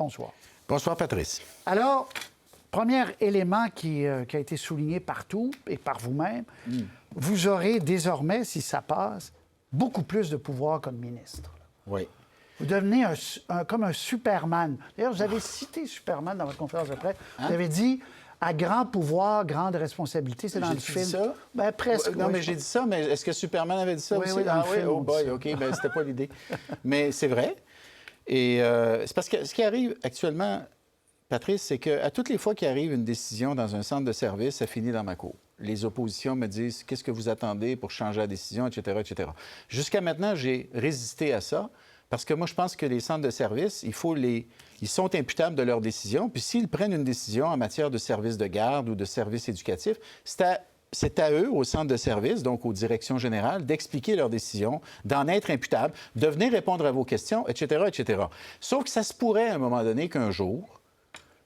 bonsoir. Bonsoir, Patrice. Alors, premier élément qui a été souligné partout et par vous-même, vous aurez désormais, si ça passe, beaucoup plus de pouvoir comme ministre. Oui. Vous devenez comme un Superman. D'ailleurs, vous avez cité Superman dans votre conférence de presse. Vous avez dit « à grand pouvoir, grande responsabilité ». C'est dans le film. J'ai dit ça? Ben, presque. Non, oui, mais j'ai dit ça, mais est-ce que Superman avait dit ça Oui, aussi? oui, dans le film, oh on dit boy, ça. OK, ben c'était pas l'idée. Mais c'est vrai. Et c'est parce que ce qui arrive actuellement, Patrice, c'est qu'à toutes les fois qu'il arrive une décision dans un centre de service, ça finit dans ma cour. Les oppositions me disent « qu'est-ce que vous attendez pour changer la décision, etc., etc. » Jusqu'à maintenant, j'ai résisté à ça. Parce que moi, je pense que les centres de service, ils sont imputables de leurs décisions. Puis s'ils prennent une décision en matière de service de garde ou de service éducatif, c'est à eux, au centre de service, donc aux directions générales, d'expliquer leurs décisions, d'en être imputables, de venir répondre à vos questions, etc., etc. Sauf que ça se pourrait à un moment donné qu'un jour,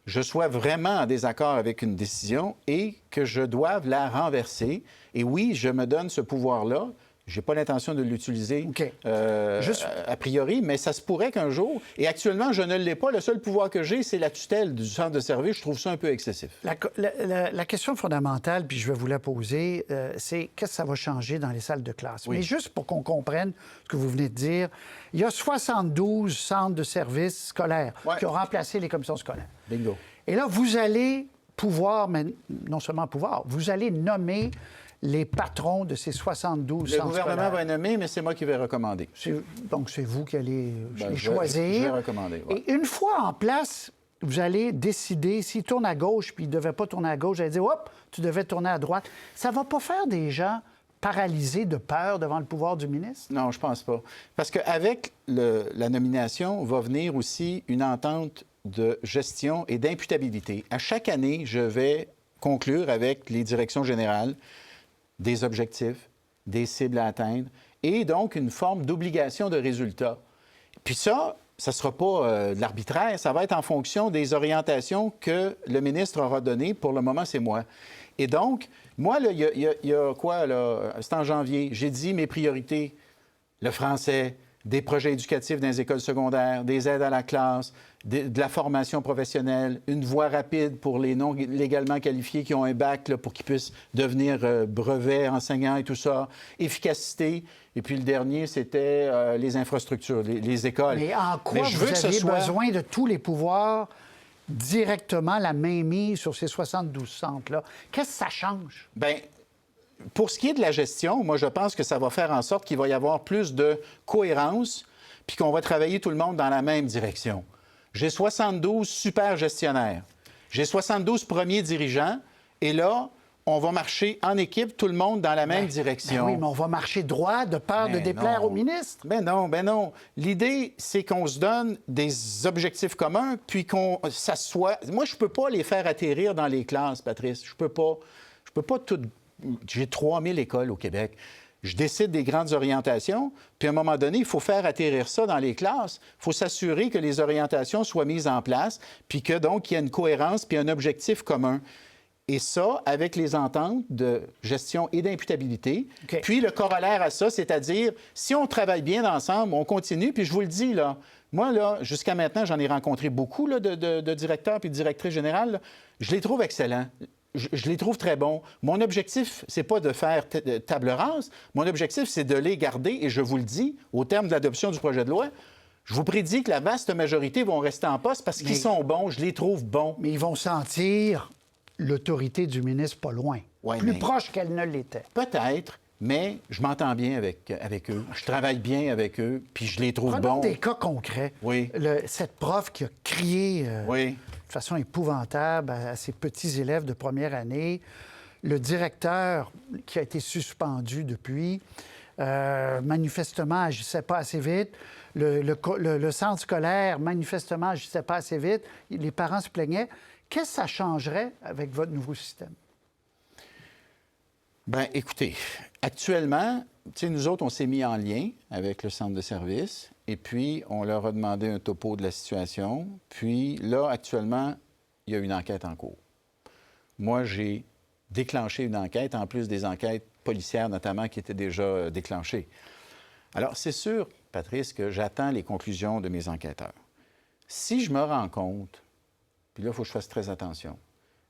je sois vraiment en désaccord avec une décision et que je doive la renverser. Et oui, je me donne ce pouvoir-là. Je n'ai pas l'intention de l'utiliser a priori, mais ça se pourrait qu'un jour, et actuellement, je ne l'ai pas. Le seul pouvoir que j'ai, c'est la tutelle du centre de service. Je trouve ça un peu excessif. La question fondamentale, puis je vais vous la poser, c'est qu'est-ce que ça va changer dans les salles de classe? Oui. Mais juste pour qu'on comprenne ce que vous venez de dire, il y a 72 centres de services scolaires qui ont remplacé les commissions scolaires. Bingo. Et là, vous allez pouvoir, mais non seulement pouvoir, vous allez nommer les patrons de ces 72 centres Le gouvernement scolaires. va nommer, mais c'est moi qui vais recommander. Donc, c'est vous qui allez les Je choisir. vais recommander, ouais. Et une fois en place, vous allez décider s'il tourne à gauche puis il ne devait pas tourner à gauche. Vous allez dire, hop, tu devais tourner à droite. Ça ne va pas faire des gens paralysés de peur devant le pouvoir du ministre? Non, je pense pas. Parce qu'avec la nomination va venir aussi une entente de gestion et d'imputabilité. À chaque année, je vais conclure avec les directions générales des objectifs, des cibles à atteindre et donc une forme d'obligation de résultat. Puis ça ne sera pas de l'arbitraire, ça va être en fonction des orientations que le ministre aura données. Pour le moment, c'est moi. Et donc, moi, il y a quoi, là? C'est en janvier. J'ai dit mes priorités, le français, des projets éducatifs dans les écoles secondaires, des aides à la classe, de la formation professionnelle, une voie rapide pour les non légalement qualifiés qui ont un bac là, pour qu'ils puissent devenir brevets, enseignants et tout ça, efficacité. Et puis le dernier, c'était les infrastructures, les écoles. Mais en quoi vous aviez besoin de tous les pouvoirs directement, la mainmise sur ces 72 centres-là? Qu'est-ce que ça change? Bien, pour ce qui est de la gestion, moi, je pense que ça va faire en sorte qu'il va y avoir plus de cohérence puis qu'on va travailler tout le monde dans la même direction. J'ai 72 super gestionnaires. J'ai 72 premiers dirigeants. Et là, on va marcher en équipe, tout le monde dans la même direction. Ben oui, mais on va marcher droit de peur de déplaire au ministre. Ben non. L'idée, c'est qu'on se donne des objectifs communs puis qu'on s'assoit. Moi, je peux pas les faire atterrir dans les classes, Patrice. Je peux pas tout... J'ai 3000 écoles au Québec. Je décide des grandes orientations, puis à un moment donné, il faut faire atterrir ça dans les classes. Il faut s'assurer que les orientations soient mises en place, puis que donc il y a une cohérence puis un objectif commun. Et ça, avec les ententes de gestion et d'imputabilité. Okay. Puis le corollaire à ça, c'est-à-dire, si on travaille bien ensemble, on continue, puis je vous le dis, là, moi, là, jusqu'à maintenant, j'en ai rencontré beaucoup là, de directeurs puis de directrices générales. Là. Je les trouve excellents. Je les trouve très bons. Mon objectif, c'est pas de faire table rase. Mon objectif, c'est de les garder. Et je vous le dis, au terme de l'adoption du projet de loi, je vous prédis que la vaste majorité vont rester en poste parce qu'ils sont bons. Je les trouve bons. Mais ils vont sentir l'autorité du ministre pas loin. Ouais, plus proche qu'elle ne l'était. Peut-être, mais je m'entends bien avec eux. Je travaille bien avec eux, puis je les trouve Prenons bons. des cas concrets. Oui. Cette prof qui a crié... Oui. de façon épouvantable à ses petits élèves de première année. Le directeur qui a été suspendu depuis, manifestement, agissait pas assez vite. Le centre scolaire, manifestement, agissait pas assez vite. Les parents se plaignaient. Qu'est-ce que ça changerait avec votre nouveau système? Bien, écoutez, actuellement, nous autres, on s'est mis en lien avec le centre de service et puis on leur a demandé un topo de la situation. Puis là, actuellement, il y a une enquête en cours. Moi, j'ai déclenché une enquête, en plus des enquêtes policières notamment qui étaient déjà déclenchées. Alors, c'est sûr, Patrice, que j'attends les conclusions de mes enquêteurs. Si je me rends compte, puis là, il faut que je fasse très attention,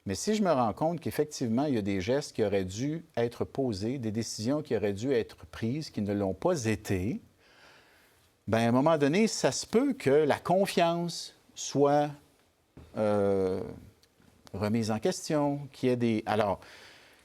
mais si je me rends compte qu'effectivement, il y a des gestes qui auraient dû être posés, des décisions qui auraient dû être prises, qui ne l'ont pas été, bien, à un moment donné, ça se peut que la confiance soit remise en question, qu'il y ait des... Alors,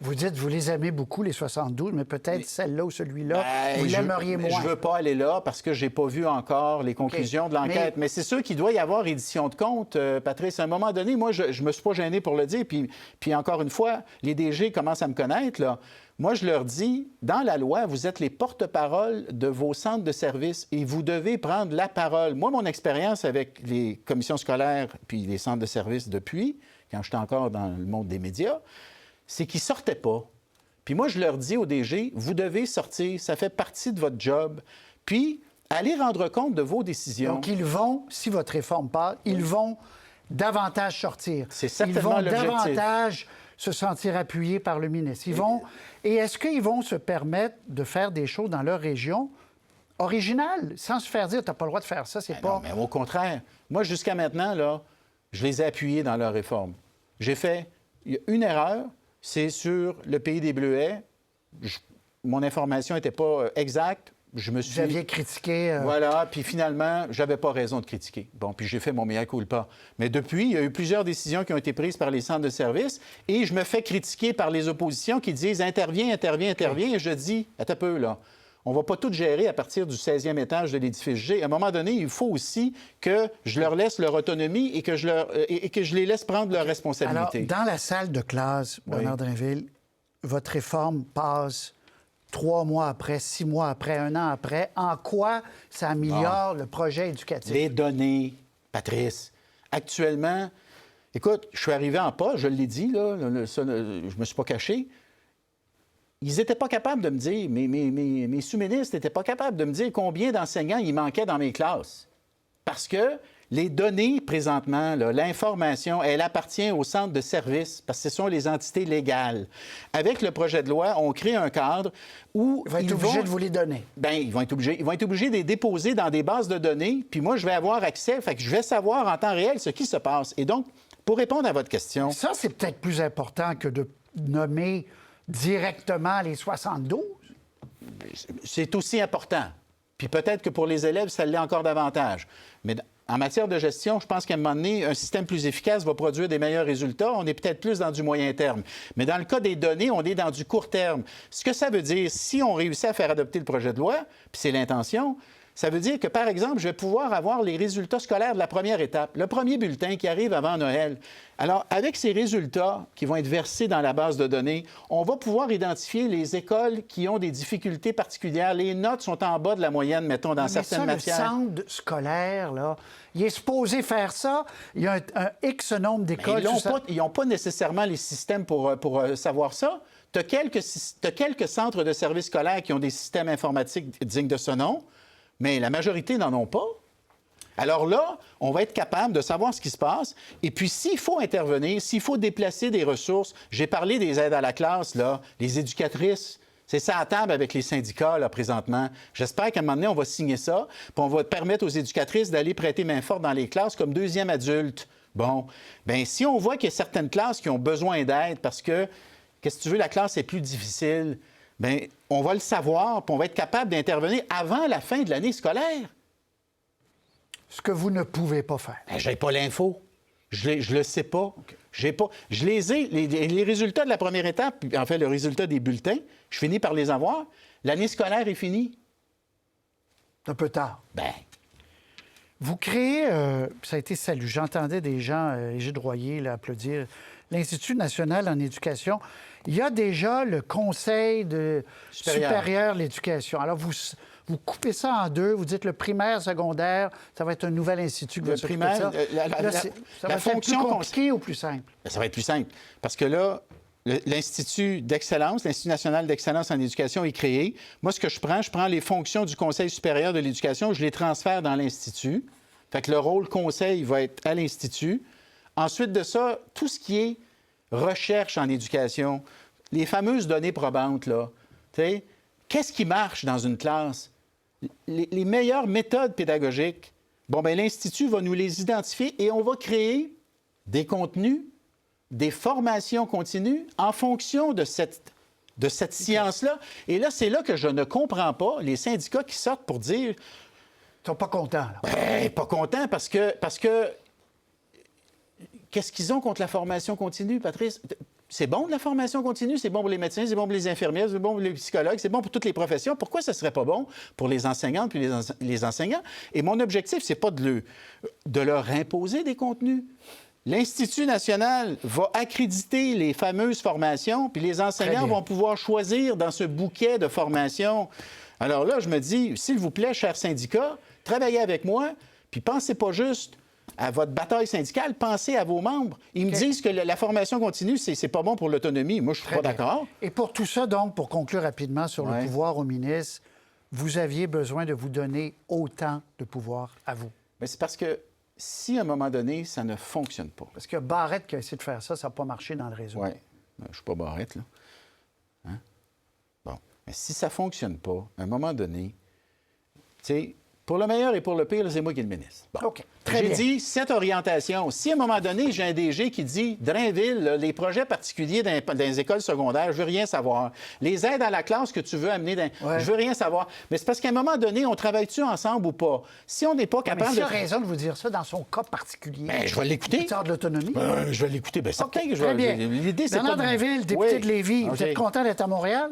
Vous dites, vous les aimez beaucoup, les 72, mais peut-être celle-là ou celui-là, vous je l'aimeriez moins. Je ne veux pas aller là parce que je n'ai pas vu encore les conclusions de l'enquête. Mais c'est sûr qu'il doit y avoir édition de compte, Patrice. À un moment donné, moi, je ne me suis pas gêné pour le dire. Puis encore une fois, les DG commencent à me connaître, là. Moi, je leur dis, dans la loi, vous êtes les porte-parole de vos centres de services et vous devez prendre la parole. Moi, mon expérience avec les commissions scolaires puis les centres de services depuis, quand j'étais encore dans le monde des médias, c'est qu'ils ne sortaient pas. Puis moi, je leur dis au DG, vous devez sortir, ça fait partie de votre job. Puis, allez rendre compte de vos décisions. Donc, ils vont, si votre réforme passe, ils vont davantage sortir. C'est certainement l'objectif. Ils vont davantage se sentir appuyés par le ministre. Et est-ce qu'ils vont se permettre de faire des choses dans leur région originales, sans se faire dire, tu n'as pas le droit de faire ça, c'est pas... Non, mais au contraire. Moi, jusqu'à maintenant, là, je les ai appuyés dans leur réforme. J'ai fait une erreur, c'est sur le pays des Bleuets. Mon information n'était pas exacte. Vous aviez critiqué... Voilà, puis finalement, j'avais pas raison de critiquer. Bon, puis j'ai fait mon mea culpa. Mais depuis, il y a eu plusieurs décisions qui ont été prises par les centres de services et je me fais critiquer par les oppositions qui disent « interviens ». Et je dis « attends un peu, là. On ne va pas tout gérer à partir du 16e étage de l'édifice G. À un moment donné, il faut aussi que je leur laisse leur autonomie et que je les laisse prendre leurs responsabilités. Alors, dans la salle de classe, Bernard Drinville, votre réforme passe 3 mois après, 6 mois après, 1 an après. En quoi ça améliore le projet éducatif? Les données, Patrice. Actuellement, écoute, je suis arrivé en poste, je l'ai dit, là, je ne me suis pas caché. Ils n'étaient pas capables de me dire, mes sous-ministres n'étaient pas capables de me dire combien d'enseignants il manquait dans mes classes. Parce que les données, présentement, là, l'information, elle appartient au centre de services, parce que ce sont les entités légales. Avec le projet de loi, on crée un cadre où ils vont être obligés de vous les donner. Bien, ils vont être obligés de les déposer dans des bases de données, puis moi, je vais avoir accès, fait que je vais savoir en temps réel ce qui se passe. Et donc, pour répondre à votre question... Ça, c'est peut-être plus important que de nommer directement les 72? C'est aussi important. Puis peut-être que pour les élèves, ça l'est encore davantage. Mais en matière de gestion, je pense qu'à un moment donné, un système plus efficace va produire des meilleurs résultats. On est peut-être plus dans du moyen terme. Mais dans le cas des données, on est dans du court terme. Ce que ça veut dire, si on réussit à faire adopter le projet de loi, puis c'est l'intention, ça veut dire que, par exemple, je vais pouvoir avoir les résultats scolaires de la première étape, le premier bulletin qui arrive avant Noël. Alors, avec ces résultats qui vont être versés dans la base de données, on va pouvoir identifier les écoles qui ont des difficultés particulières. Les notes sont en bas de la moyenne, mettons, dans certaines matières. Le centre scolaire, là, il est supposé faire ça. Il y a un X nombre d'écoles. Ils n'ont pas nécessairement les systèmes pour savoir ça. Tu as quelques centres de services scolaires qui ont des systèmes informatiques dignes de ce nom, mais la majorité n'en ont pas. Alors là, on va être capable de savoir ce qui se passe. Et puis, s'il faut intervenir, s'il faut déplacer des ressources, j'ai parlé des aides à la classe, là, les éducatrices, c'est ça à table avec les syndicats, là, présentement. J'espère qu'à un moment donné, on va signer ça, puis on va permettre aux éducatrices d'aller prêter main forte dans les classes comme deuxième adulte. Bon, bien, si on voit qu'il y a certaines classes qui ont besoin d'aide parce que, qu'est-ce que tu veux, la classe est plus difficile, bien, on va le savoir, puis on va être capable d'intervenir avant la fin de l'année scolaire. Ce que vous ne pouvez pas faire. Bien, je n'ai pas l'info. Je le sais pas. Okay. Je les ai. Les résultats de la première étape, en fait, le résultat des bulletins, je finis par les avoir. L'année scolaire est finie. Un peu tard. Bien. Vous créez, ça a été salué, j'entendais des gens, Égide Royer, là, applaudir, l'Institut national en éducation. Il y a déjà le Conseil supérieur de l'éducation. Alors, vous coupez ça en deux, vous dites le primaire, secondaire, ça va être un nouvel institut. Le primaire, ça va être plus compliqué ou plus simple? Ça va être plus simple. Parce que là, l'Institut d'excellence, l'Institut national d'excellence en éducation est créé. Moi, ce que je prends les fonctions du Conseil supérieur de l'éducation, je les transfère dans l'Institut. Fait que le rôle conseil va être à l'Institut. Ensuite de ça, tout ce qui est recherche en éducation, les fameuses données probantes, là, tu sais, qu'est-ce qui marche dans une classe? Les meilleures méthodes pédagogiques, Bon, bien, l'Institut va nous les identifier et on va créer des contenus, des formations continues en fonction de cette science-là. Et là, c'est là que je ne comprends pas les syndicats qui sortent pour dire... Ils sont pas contents, là. Ben, pas contents parce que qu'est-ce qu'ils ont contre la formation continue, Patrice? C'est bon de la formation continue, c'est bon pour les médecins, c'est bon pour les infirmières, c'est bon pour les psychologues, c'est bon pour toutes les professions. Pourquoi ça ne serait pas bon pour les enseignantes puis les enseignants? Et mon objectif, c'est pas de leur imposer des contenus. L'Institut national va accréditer les fameuses formations, puis les enseignants vont pouvoir choisir dans ce bouquet de formations. Alors là, je me dis, s'il vous plaît, chers syndicats, travaillez avec moi, puis pensez pas juste à votre bataille syndicale, pensez à vos membres. Ils me disent que la formation continue, c'est pas bon pour l'autonomie. Moi, je suis pas d'accord. Et pour tout ça, donc, pour conclure rapidement sur le pouvoir au ministre, vous aviez besoin de vous donner autant de pouvoir à vous. Mais c'est parce que si, à un moment donné, ça ne fonctionne pas... Parce que Barrette qui a essayé de faire ça, ça n'a pas marché dans le réseau. Oui. Je ne suis pas Barrette, là. Hein? Bon. Mais si ça ne fonctionne pas, à un moment donné, tu sais... Pour le meilleur et pour le pire, c'est moi qui est le ministre. Bon. OK. Très bien. J'ai dit cette orientation. Si à un moment donné, j'ai un DG qui dit Drainville, là, les projets particuliers dans les écoles secondaires, je veux rien savoir. Les aides à la classe que tu veux amener, je veux rien savoir. Mais c'est parce qu'à un moment donné, on travaille-tu ensemble ou pas? Si on n'est pas capable mais il a raison de vous dire ça dans son cas particulier. Bien, je vais l'écouter. Tu as de l'autonomie? Je vais l'écouter. Bien, certain que je Très vais. bien. L'idée, c'est Bernard pas... Drainville, député de Lévis, vous êtes OK. content d'être à Montréal?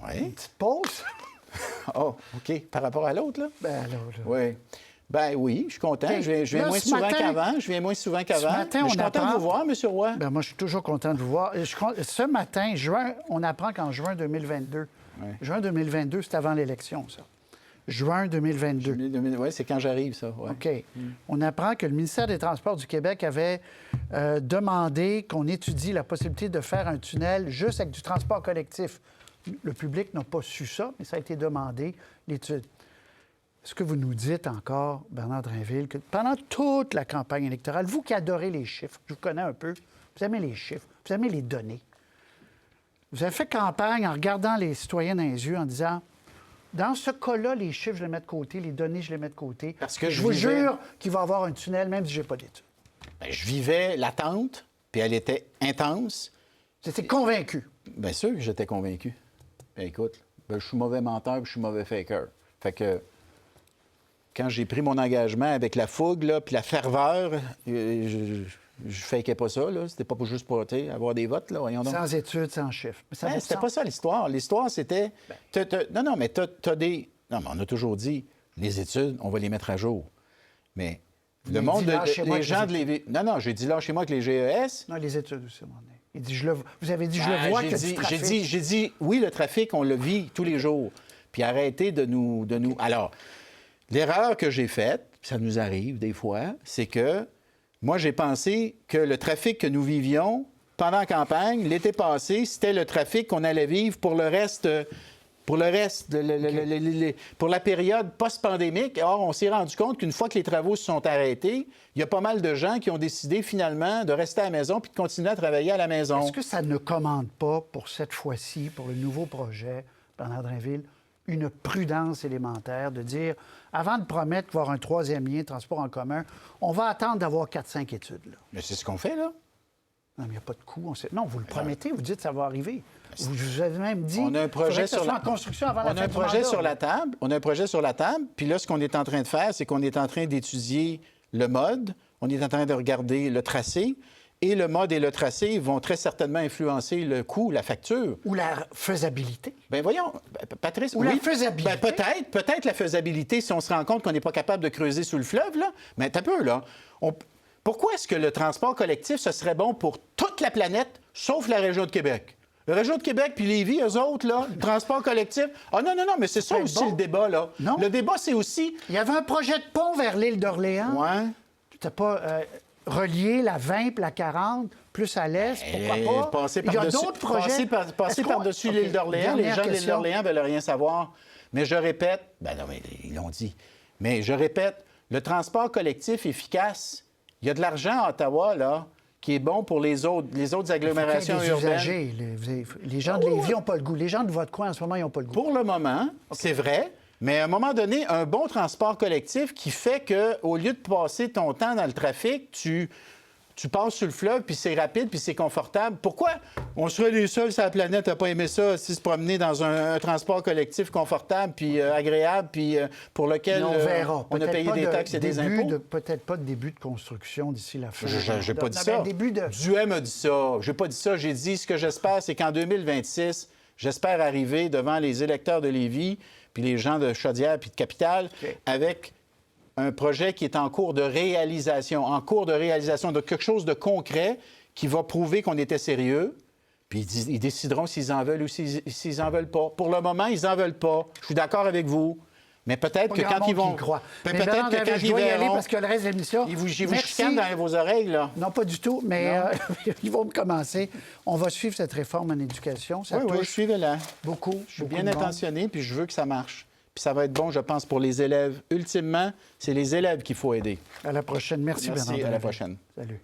Oui. Une petite pause? Oh, OK. Par rapport à l'autre, là? Ben là. Oui. Ben oui, je suis content. OK. Je viens Là, moins ce souvent matin- qu'avant. Je viens moins souvent qu'avant. Ce matin, Mais on je suis content de apprend- vous voir, M. Roy. Ben moi, je suis toujours content de vous voir. Ce matin, on apprend qu'en juin 2022, juin 2022, c'est avant l'élection, ça. Juin 2022. Oui, c'est quand j'arrive, ça. Ouais. OK. On apprend que le ministère des Transports du Québec avait demandé qu'on étudie la possibilité de faire un tunnel juste avec du transport collectif. Le public n'a pas su ça, mais ça a été demandé, l'étude. Est-ce que vous nous dites encore, Bernard Drainville, que pendant toute la campagne électorale, vous qui adorez les chiffres, je vous connais un peu, vous aimez les chiffres, vous aimez les données, vous avez fait campagne en regardant les citoyens dans les yeux, en disant, dans ce cas-là, les chiffres, je les mets de côté, les données, je les mets de côté. Parce que je vous jure qu'il va y avoir un tunnel, même si je n'ai pas d'études. Ben, je vivais l'attente, puis elle était intense. Vous étiez convaincu. Bien sûr que j'étais convaincu. Ben, écoute, je suis mauvais menteur puis je suis mauvais faker. Fait que quand j'ai pris mon engagement avec la fougue, là, puis la ferveur, je fakais pas ça, là. C'était pas juste pour avoir des votes, là, voyons donc. Sans études, sans chiffres. Mais ça Ben, vaut c'était sens. pas ça l'histoire. L'histoire, c'était... Non, mais t'as des... Non, mais on a toujours dit, les études, on va les mettre à jour. Mais le Il monde, dit, lâchez-moi les avec gens les de Lévis... Non, j'ai dit là chez moi avec les GES. Non, les études aussi, à un moment donné. Il dit, vous avez dit, je le vois, qu'il y a du trafic. J'ai dit, oui, le trafic, on le vit tous les jours. Puis arrêtez de nous... Alors, l'erreur que j'ai faite, puis ça nous arrive des fois, c'est que moi, j'ai pensé que le trafic que nous vivions pendant la campagne, l'été passé, c'était le trafic qu'on allait vivre pour le reste... Pour la période post-pandémique. Or, on s'est rendu compte qu'une fois que les travaux se sont arrêtés, il y a pas mal de gens qui ont décidé finalement de rester à la maison puis de continuer à travailler à la maison. Est-ce que ça ne commande pas, pour cette fois-ci, pour le nouveau projet, Bernard Drainville, une prudence élémentaire de dire, avant de promettre qu'il va y avoir un troisième lien, transport en commun, on va attendre d'avoir 4-5 études, là? Mais c'est ce qu'on fait, là. Non, mais il n'y a pas de coût. Non, vous le promettez, vous dites que ça va arriver. Vous avez même dit On a un projet que ça sur soit la... en construction avant on la a fin un du projet mandat. sur la table. On a un projet sur la table. Puis là, ce qu'on est en train de faire, c'est qu'on est en train d'étudier le mode. On est en train de regarder le tracé. Et le mode et le tracé vont très certainement influencer le coût, la facture. Ou la faisabilité. Bien, voyons, Patrice... Ou la faisabilité. Ben, peut-être la faisabilité si on se rend compte qu'on n'est pas capable de creuser sous le fleuve, là. Mais t'as peu, là. Pourquoi est-ce que le transport collectif, ce serait bon pour toute la planète, sauf la région de Québec? La région de Québec puis Lévis, eux autres, là, le transport collectif... Ah non, mais c'est ça peut être aussi bon. le débat, là. Non. Le débat, c'est aussi... Il y avait un projet de pont vers l'île d'Orléans. Ouais. Tu n'as pas relié la 20 et la 40 plus à l'est, pourquoi pas? Passer Il y a par-dessus- d'autres projets. passer par-dessus OK, l'île d'Orléans, les dernière gens de l'île question. d'Orléans veulent rien savoir. Mais je répète... Ben non, mais ils l'ont dit. Mais je répète, le transport collectif efficace, il y a de l'argent à Ottawa, là, qui est bon pour les autres agglomérations Des urbaines. usagers. Les gens de Lévis n'ont pas le goût. Les gens de votre coin, en ce moment, ils n'ont pas le goût. Pour le moment, c'est vrai, Mais à un moment donné, un bon transport collectif qui fait qu'au lieu de passer ton temps dans le trafic, tu passes sur le fleuve, puis c'est rapide, puis c'est confortable. Pourquoi on serait les seuls sur la planète à ne pas aimer ça, se promener dans un transport collectif confortable, puis agréable, puis pour lequel on verra. on a payé des taxes et des impôts? Peut-être pas de début de construction d'ici la fin. Je n'ai pas dit ça. Duhem a dit ça. J'ai pas dit ça. J'ai dit ce que j'espère, c'est qu'en 2026, j'espère arriver devant les électeurs de Lévis, puis les gens de Chaudière, puis de Capitale, avec un projet qui est en cours de réalisation, de quelque chose de concret qui va prouver qu'on était sérieux. Puis ils décideront s'ils en veulent ou s'ils en veulent pas. Pour le moment, ils en veulent pas. Je suis d'accord avec vous. Mais peut-être que quand ils vont... Peut-être que quand ils dois y aller parce que le reste de l'émission... Ils vous chicanent dans vos oreilles, là. Non, pas du tout, mais ils vont commencer. On va suivre cette réforme en éducation. Ça touche suivez-la. Beaucoup. Je suis bien intentionné, puis je veux que ça marche. Puis ça va être bon, je pense, pour les élèves. Ultimement, c'est les élèves qu'il faut aider. À la prochaine. Merci Bernard. À la prochaine. Salut.